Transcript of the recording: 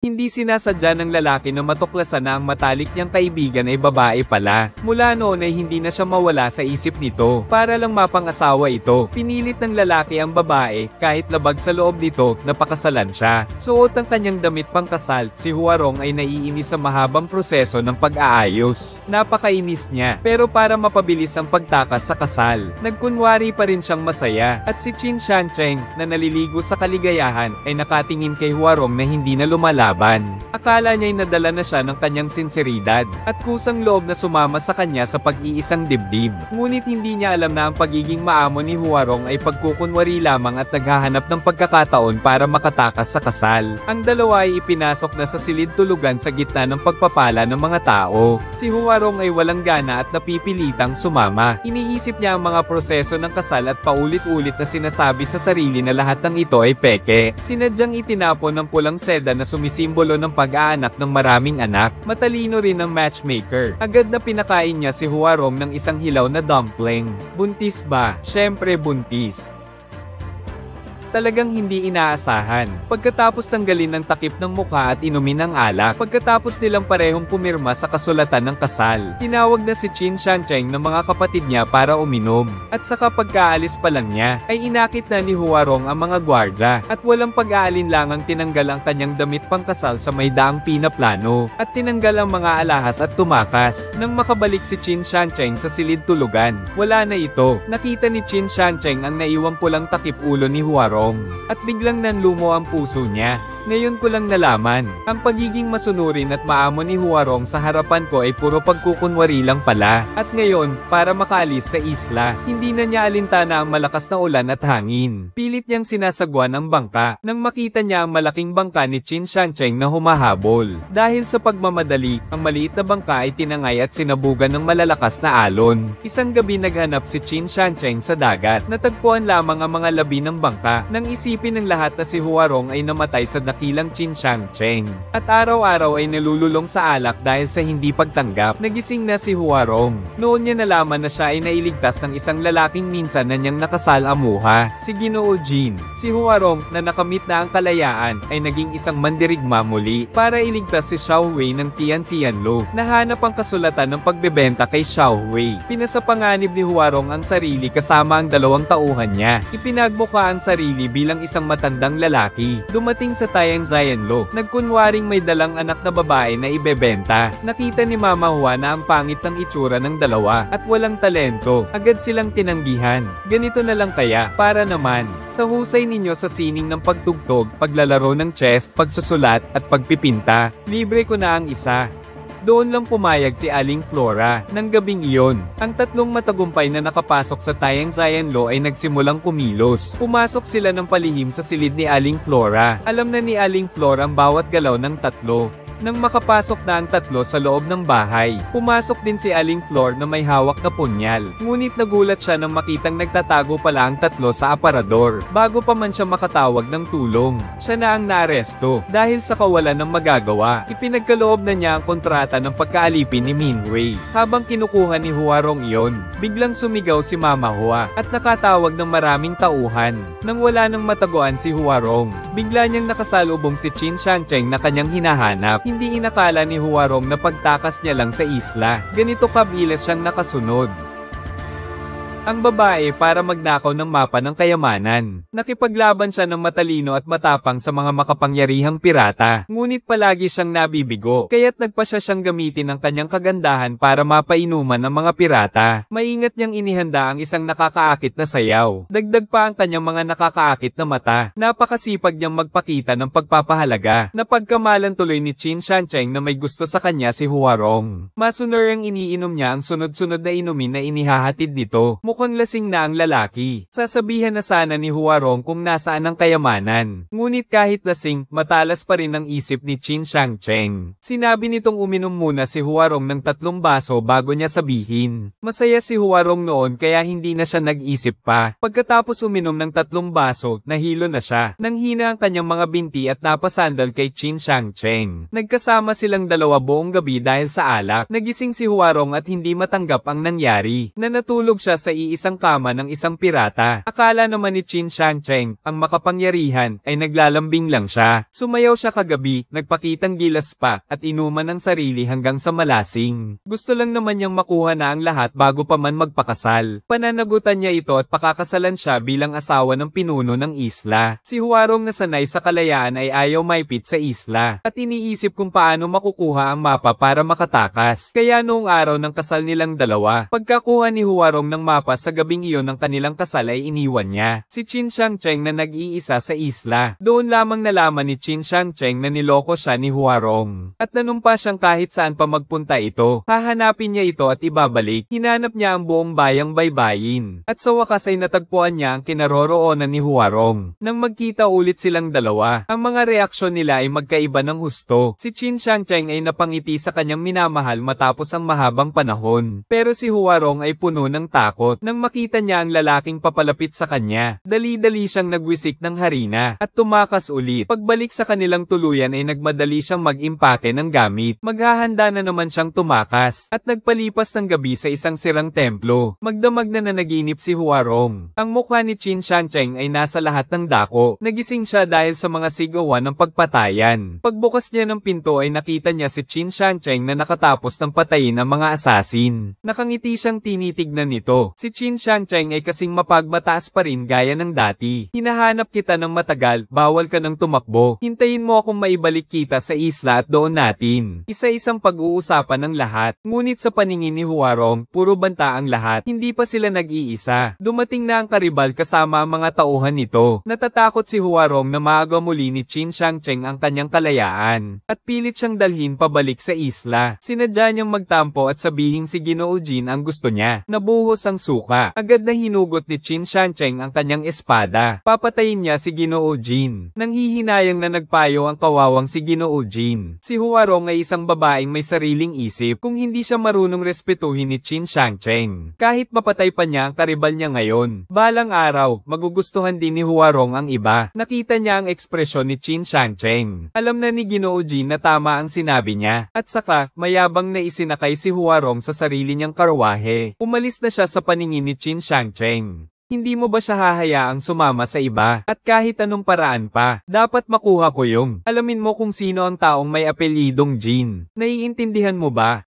Hindi sinasadya ng lalaki na matuklasan na ang matalik niyang kaibigan ay babae pala. Mula noon ay hindi na siya mawala sa isip nito. Para lang mapang-asawa ito, pinilit ng lalaki ang babae, kahit labag sa loob nito, napakasalan siya. Suot ang kanyang damit pangkasal, si Huarong ay naiinis sa mahabang proseso ng pag-aayos. Napakainis niya, pero para mapabilis ang pagtakas sa kasal, nagkunwari pa rin siyang masaya. At si Qin Shancheng, na naliligo sa kaligayahan, ay nakatingin kay Huarong na hindi na lumalaban. Akala niya'y nadala na siya ng kanyang sinseridad, at kusang loob na sumama sa kanya sa pag-iisang dibdib. Ngunit hindi niya alam na ang pagiging maamo ni Huarong ay pagkukunwari lamang at naghahanap ng pagkakataon para makatakas sa kasal. Ang dalawa ay ipinasok na sa silid tulugan sa gitna ng pagpapala ng mga tao. Si Huarong ay walang gana at napipilitang sumama. Iniisip niya ang mga proseso ng kasal at paulit-ulit na sinasabi sa sarili na lahat ng ito ay peke. Sinadyang itinapon ng pulang seda na simbolo ng pag-aanak ng maraming anak. Matalino rin ang matchmaker. Agad na pinakain niya si Huarong ng isang hilaw na dumpling. Buntis ba? Syempre buntis. Talagang hindi inaasahan. Pagkatapos tanggalin ng takip ng mukha at inumin ng alak, pagkatapos nilang parehong pumirma sa kasulatan ng kasal, tinawag na si Qin Shancheng ng mga kapatid niya para uminom. At saka pagkaalis pa lang niya, ay inakit na ni Huarong ang mga gwardya, at walang pag-aalinlangang tinanggal ang kanyang damit pangkasal sa may daang pinaplano, at tinanggal ang mga alahas at tumakas. Nang makabalik si Qin Shancheng sa silid tulugan, wala na ito. Nakita ni Qin Shancheng ang naiwang pulang takip ulo ni Huarong, at biglang nanlumo ang puso niya. Ngayon ko lang nalaman, ang pagiging masunurin at maamo ni Huarong sa harapan ko ay puro pagkukunwari lang pala. At ngayon, para makaalis sa isla, hindi na niya alintana ang malakas na ulan at hangin. Pilit niyang sinasagwan ang bangka, nang makita niya ang malaking bangka ni Qin Shancheng na humahabol. Dahil sa pagmamadali, ang maliit na bangka ay tinangay at sinabugan ng malalakas na alon. Isang gabi naghanap si Qin Shancheng sa dagat. Natagpuan lamang ang mga labi ng bangka, nang isipin ng lahat na si Huarong ay namatay sa dakilang Qin Shancheng. At araw-araw ay nalululong sa alak dahil sa hindi pagtanggap. Nagising na si Huarong. Noon niya nalaman na siya ay nailigtas ng isang lalaking minsan na niyang nakasalamuha, si Ginoo Jin. Si Huarong, na nakamit na ang kalayaan, ay naging isang mandirigma muli para iligtas si Xiao Wei ng Tianxianlo. Nahanap ang kasulatan ng pagbebenta kay Xiao Wei. Pinasapanganib ni Huarong ang sarili kasama ang 2 tauhan niya. Ipinagmukha ang sarili bilang isang matandang lalaki. Dumating sa Tianxianlo, nagkunwaring may dalang anak na babae na ibebenta. Nakita ni Mama Hua na ang pangit ng itsura ng dalawa at walang talento. Agad silang tinanggihan. Ganito na lang kaya, para naman sa husay ninyo sa sining ng pagtugtog, paglalaro ng chess, pagsusulat, at pagpipinta, libre ko na ang isa. Doon lang pumayag si Aling Flora. Nang gabing iyon, ang 3 matagumpay na nakapasok sa Tianxianlo ay nagsimulang kumilos. Pumasok sila ng palihim sa silid ni Aling Flora. Alam na ni Aling Flora ang bawat galaw ng 3. Nang makapasok na ang 3 sa loob ng bahay, pumasok din si Aling Flor na may hawak na punyal. Ngunit nagulat siya nang makitang nagtatago pala ang 3 sa aparador. Bago pa man siya makatawag ng tulong, siya na ang naaresto. Dahil sa kawalan ng magagawa, ipinagkaloob na niya ang kontrata ng pagkaalipin ni Minwei. Habang kinukuha ni Huarong iyon, biglang sumigaw si Mama Hua at nakatawag ng maraming tauhan. Nang wala nang mataguan si Huarong, bigla niyang nakasalubong si Qin Shancheng na kanyang hinahanap. Hindi inakala ni Huarong na pagtakas niya lang sa isla, ganito kabilis siyang nakasunod. Ang babae para magnakaw ng mapa ng kayamanan. Nakipaglaban siya ng matalino at matapang sa mga makapangyarihang pirata. Ngunit palagi siyang nabibigo, kaya't nagpasya siyang gamitin ang kanyang kagandahan para mapainuman ng mga pirata. Maingat niyang inihanda ang isang nakakaakit na sayaw. Dagdag pa ang kanyang mga nakakaakit na mata. Napakasipag niyang magpakita ng pagpapahalaga. Napagkamalan tuloy ni Qin Shancheng na may gusto sa kanya si Huarong. Masuner ang iniinom niya ang sunod-sunod na inumin na inihahatid nito. Mukhang lasing na ang lalaki. Sasabihan na sana ni Huarong kung nasaan ang kayamanan. Ngunit kahit lasing, matalas pa rin ang isip ni Qin Shancheng. Sinabi nitong uminom muna si Huarong ng 3 baso bago niya sabihin. Masaya si Huarong noon kaya hindi na siya nag-isip pa. Pagkatapos uminom ng 3 baso, nahilo na siya. Nanghina ang kanyang mga binti at napasandal kay Qin Shancheng. Nagkasama silang 2 buong gabi dahil sa alak. Nagising si Huarong at hindi matanggap ang nangyari. Na natulog siya sa iisang kama ng isang pirata. Akala naman ni Qin Shangcheng, ang makapangyarihan, ay naglalambing lang siya. Sumayaw siya kagabi, nagpakitang gilas pa, at inuman ang sarili hanggang sa malasing. Gusto lang naman niyang makuha na ang lahat bago pa man magpakasal. Pananagutan niya ito at pakakasalan siya bilang asawa ng pinuno ng isla. Si Huarong na sanay sa kalayaan ay ayaw maipit sa isla, at iniisip kung paano makukuha ang mapa para makatakas. Kaya noong araw ng kasal nilang dalawa, pagkakuha ni Huarong ng mapa sa gabing iyon ng kanilang kasal ay iniwan niya si Qin Shangcheng na nag-iisa sa isla. Doon lamang nalaman ni Qin Shangcheng na niloko siya ni Huarong, at nanumpa siyang kahit saan pa magpunta ito. Hahanapin niya ito at ibabalik. Hinanap niya ang buong bayang baybayin, at sa wakas ay natagpuan niya ang kinaroroonan ni Huarong. Nang magkita ulit silang dalawa, ang mga reaksyon nila ay magkaiba ng husto. Si Qin Shangcheng ay napangiti sa kanyang minamahal matapos ang mahabang panahon, pero si Huarong ay puno ng takot nang makita niya ang lalaking papalapit sa kanya. Dali-dali siyang nagwisik ng harina at tumakas ulit. Pagbalik sa kanilang tuluyan ay nagmadali siyang mag-impake ng gamit. Maghahanda na naman siyang tumakas at nagpalipas ng gabi sa isang sirang templo. Magdamag na nanaginip si Huarong. Ang mukha ni Qin Shangcheng ay nasa lahat ng dako. Nagising siya dahil sa mga sigawan ng pagpatayan. Pagbukas niya ng pinto ay nakita niya si Qin Shangcheng na nakatapos ng patayin ang mga asasin. Nakangiti siyang tinitignan nito. Si Qin Shangcheng ay kasing mapagmataas pa rin gaya ng dati. Hinahanap kita ng matagal, bawal ka nang tumakbo. Hintayin mo akong maibalik kita sa isla at doon natin. Isa-isang pag-uusapan ng lahat. Ngunit sa paningin ni Huarong, puro banta ang lahat. Hindi pa sila nag-iisa. Dumating na ang karibal kasama ang mga tauhan nito. Natatakot si Huarong na maaga muli ni Qin Shangcheng ang kanyang kalayaan, at pilit siyang dalhin pabalik sa isla. Sinadya niyang magtampo at sabihing si Ginoo Jin ang gusto niya. Nabuhos ang suka. Agad na hinugot ni Qin Shangcheng ang kanyang espada. Papatayin niya si Ginoo Jin. Nang hihinayang na nagpayo ang kawawang si Ginoo Jin. Si Huarong ay isang babaeng may sariling isip. Kung hindi siya marunong respetuhin ni Qin Shangcheng, kahit mapatay pa niya ang karibal niya ngayon, balang araw, magugustuhan din ni Huarong ang iba. Nakita niya ang ekspresyon ni Qin Shangcheng. Alam na ni Ginoo Jin na tama ang sinabi niya. At saka, mayabang na isinakay si Huarong sa sarili niyang karwahe. Umalis na siya sa paningin ni Qin Shangcheng. Hindi mo ba siya hahayaang sumama sa iba? At kahit anong paraan pa, dapat makuha ko yung. Alamin mo kung sino ang taong may apelyidong Jin. Naiintindihan mo ba?